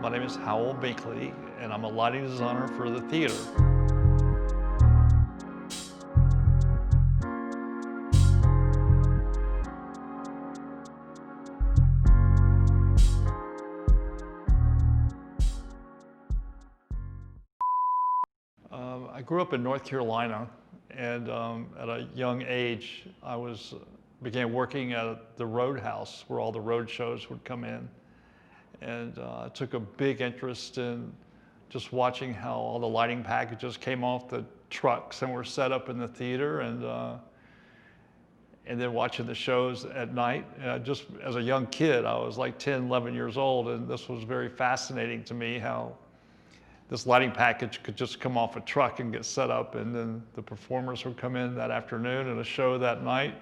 My name is Howell Binkley, and I'm a lighting designer for the theater. I grew up in North Carolina, and at a young age, began working at the Roadhouse, where all the road shows would come in. And I took a big interest in just watching how all the lighting packages came off the trucks and were set up in the theater, and then watching the shows at night. Just as a young kid, I was like 10, 11 years old, and this was very fascinating to me, how this lighting package could just come off a truck and get set up, and then the performers would come in that afternoon and a show that night.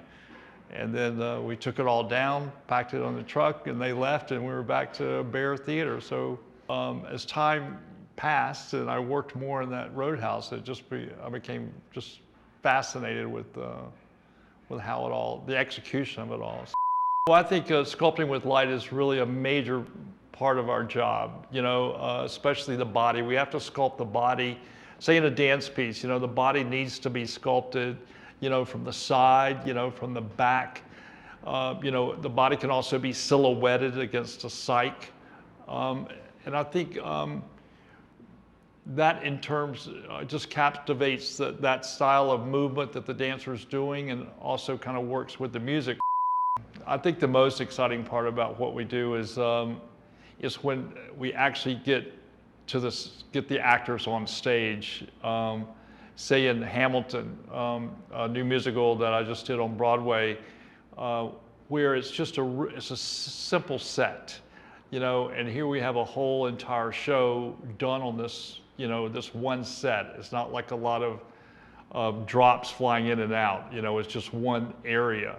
And then we took it all down, packed it on the truck, and they left, and we were back to Bear Theater. So as time passed and I worked more in that Roadhouse, I became just fascinated with how it all, the execution of it all. Well, I think sculpting with light is really a major part of our job, especially the body. We have to sculpt the body. Say in a dance piece, the body needs to be sculpted, from the side, from the back. The body can also be silhouetted against a cyc. And I think that in terms just captivates that style of movement that the dancer is doing, and also kind of works with the music. I think the most exciting part about what we do is when we actually get the actors on stage. Say in Hamilton, a new musical that I just did on Broadway, where it's just it's a simple set, and here we have a whole entire show done on this, this one set. It's not like a lot of drops flying in and out, it's just one area.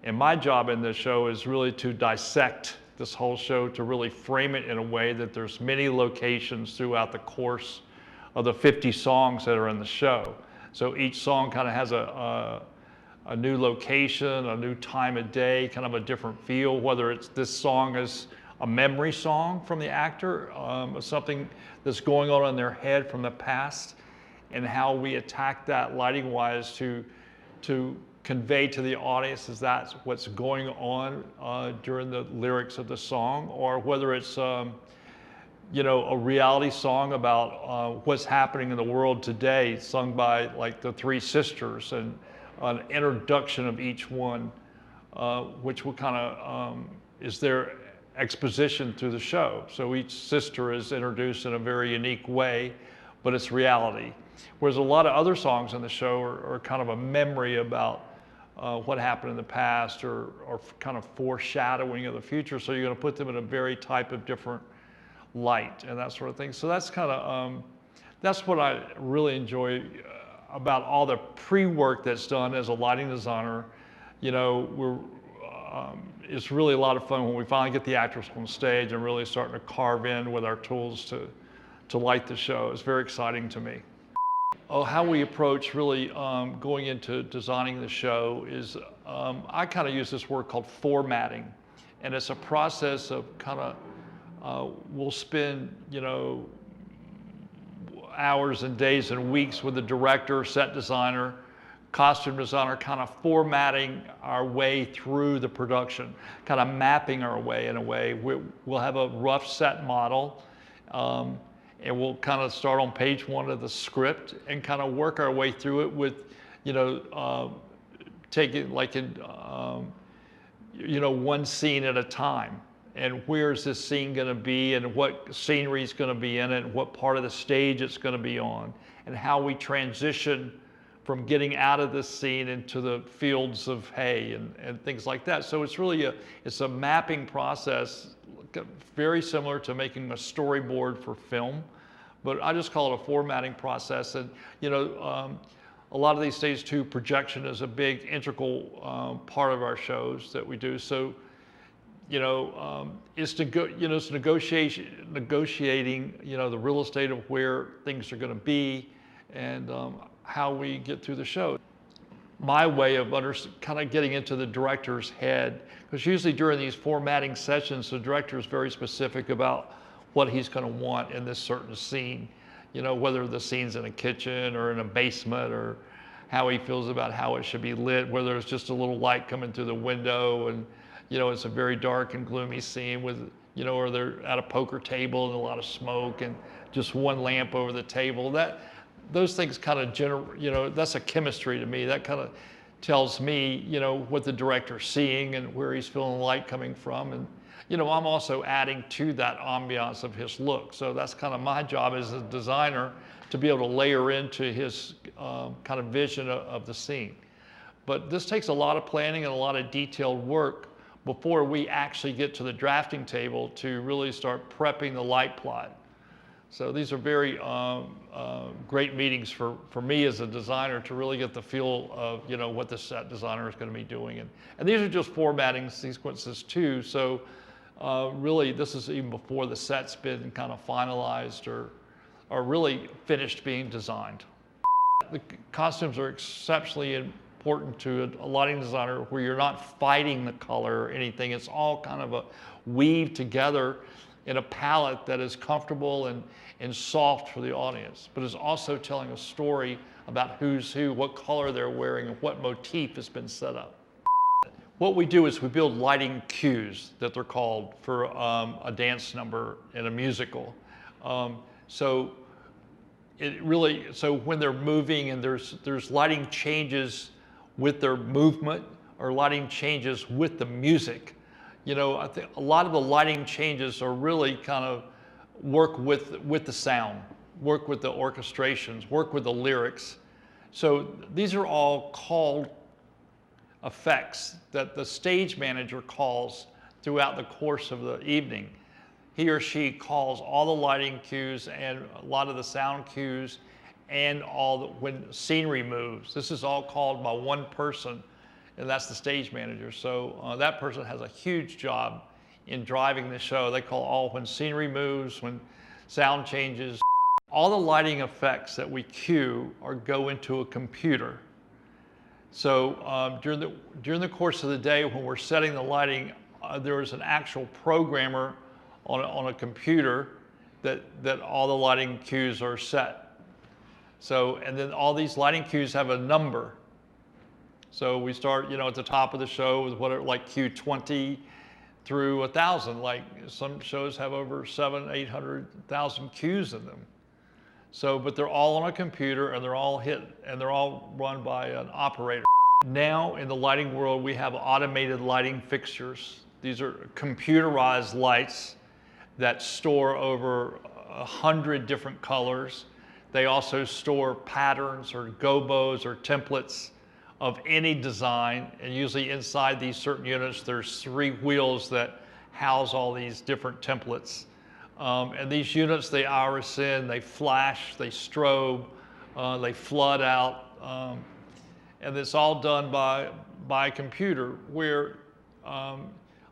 And my job in this show is really to dissect this whole show, to really frame it in a way that there's many locations throughout the course of the 50 songs that are in the show. So each song kind of has a new location, a new time of day, kind of a different feel, whether this song is a memory song from the actor, something that's going on in their head from the past, and how we attack that lighting-wise to convey to the audience is that's what's going on during the lyrics of the song, or whether it's a reality song about what's happening in the world today, sung by like the three sisters, and an introduction of each one, which will kind of is their exposition through the show. So each sister is introduced in a very unique way, but it's reality. Whereas a lot of other songs in the show are kind of a memory about what happened in the past, or kind of foreshadowing of the future. So you're going to put them in a very type of different light and that sort of thing. So that's kind of that's what I really enjoy about all the pre-work that's done as a lighting designer. It's really a lot of fun when we finally get the actors on stage and really starting to carve in with our tools to light the show. It's very exciting to me. How we approach really going into designing the show is I kind of use this word called formatting, and it's a process of kind of we'll spend hours and days and weeks with the director, set designer, costume designer, kind of formatting our way through the production, kind of mapping our way in a way. We'll have a rough set model, and we'll kind of start on page one of the script and kind of work our way through it with, taking like in, one scene at a time. And where's this scene going to be, and what scenery is going to be in it, and what part of the stage it's going to be on, and how we transition from getting out of this scene into the fields of hay and things like that. So it's really it's a mapping process, very similar to making a storyboard for film, but I just call it a formatting process. And a lot of these days too, projection is a big integral part of our shows that we do. So it's negotiating the real estate of where things are going to be, and how we get through the show. My way of kind of getting into the director's head, because usually during these formatting sessions, the director is very specific about what he's going to want in this certain scene. You know, whether the scene's in a kitchen or in a basement, or how he feels about how it should be lit, whether it's just a little light coming through the window and, you know, it's a very dark and gloomy scene with, you know, or they're at a poker table and a lot of smoke and just one lamp over the table. Those things kind of you know, that's a chemistry to me. That kind of tells me, you know, what the director's seeing and where he's feeling light coming from. And, you know, I'm also adding to that ambiance of his look. So that's kind of my job as a designer, to be able to layer into his kind of vision of the scene. But this takes a lot of planning and a lot of detailed work before we actually get to the drafting table to really start prepping the light plot. So these are very great meetings for me as a designer, to really get the feel of, you know, what the set designer is going to be doing. And these are just formatting sequences too. So really, this is even before the set's been kind of finalized or really finished being designed. The costumes are exceptionally important to a lighting designer, where you're not fighting the color or anything. It's all kind of a weave together in a palette that is comfortable and soft for the audience, but is also telling a story about who's who, what color they're wearing, and what motif has been set up. What we do is we build lighting cues, that they're called, for a dance number in a musical. So when they're moving and there's lighting changes with their movement, or lighting changes with the music. You know, I think a lot of the lighting changes are really kind of work with the sound, work with the orchestrations, work with the lyrics. So these are all called effects that the stage manager calls throughout the course of the evening. He or she calls all the lighting cues and a lot of the sound cues, and when scenery moves. This is all called by one person, and that's the stage manager. So that person has a huge job in driving the show. They call when scenery moves, when sound changes. All the lighting effects that we cue go into a computer. So during the course of the day, when we're setting the lighting, there is an actual programmer on a computer that all the lighting cues are set. So, and then all these lighting cues have a number. So we start, you know, at the top of the show with like cue 20 through 1,000. Like some shows have over 700,000-800,000 cues in them. So, but they're all on a computer, and they're all run by an operator. Now in the lighting world, we have automated lighting fixtures. These are computerized lights that store over 100 different colors. They also store patterns or gobos or templates of any design, and usually inside these certain units there's 3 wheels that house all these different templates. And these units, they iris in, they flash, they strobe, they flood out, and it's all done by computer, where a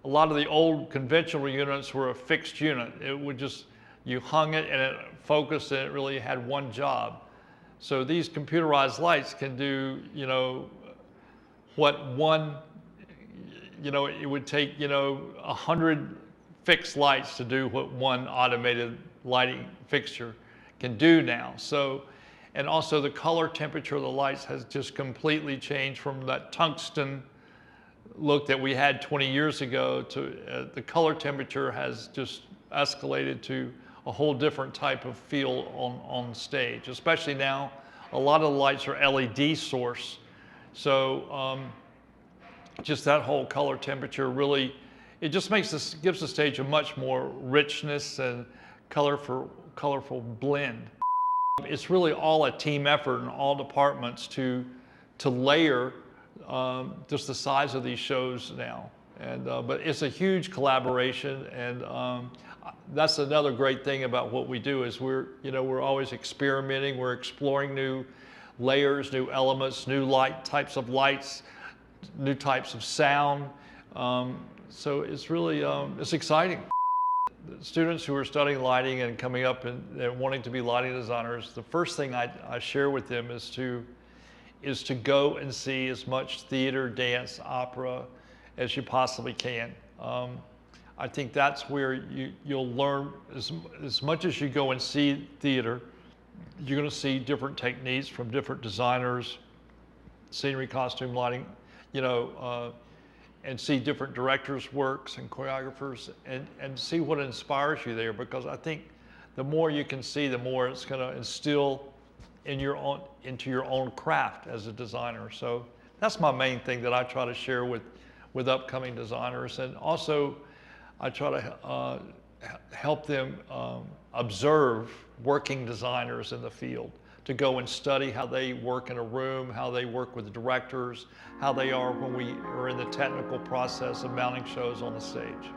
lot of the old conventional units were a fixed unit. It would just, you hung it and it focused, and it really had one job. So these computerized lights can do, you know, what one, you know, it would take, you know, 100 fixed lights to do what one automated lighting fixture can do now. So, and also the color temperature of the lights has just completely changed from that tungsten look that we had 20 years ago to the color temperature has just escalated to a whole different type of feel on stage. Especially now, a lot of the lights are LED source. So just that whole color temperature really, it just gives the stage a much more richness and colorful blend. It's really all a team effort in all departments to layer just the size of these shows now. And but it's a huge collaboration, and that's another great thing about what we do is we're always experimenting, we're exploring new layers, new elements, new types of lights, new types of sound. So it's really it's exciting. The students who are studying lighting and coming up and wanting to be lighting designers, the first thing I share with them is to go and see as much theater, dance, opera as you possibly can. I think that's where you'll learn as much as you go and see theater, you're going to see different techniques from different designers, scenery, costume, lighting, and see different directors' works and choreographers, and see what inspires you there, because I think the more you can see, the more it's going to instill into your own craft as a designer. So that's my main thing that I try to share with upcoming designers, and also I try to help them observe working designers in the field, to go and study how they work in a room, how they work with directors, how they are when we are in the technical process of mounting shows on the stage.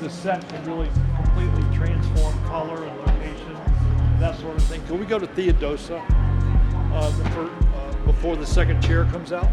The set can really completely transform color and location, that sort of thing. Can we go to Theodosia before the second chair comes out?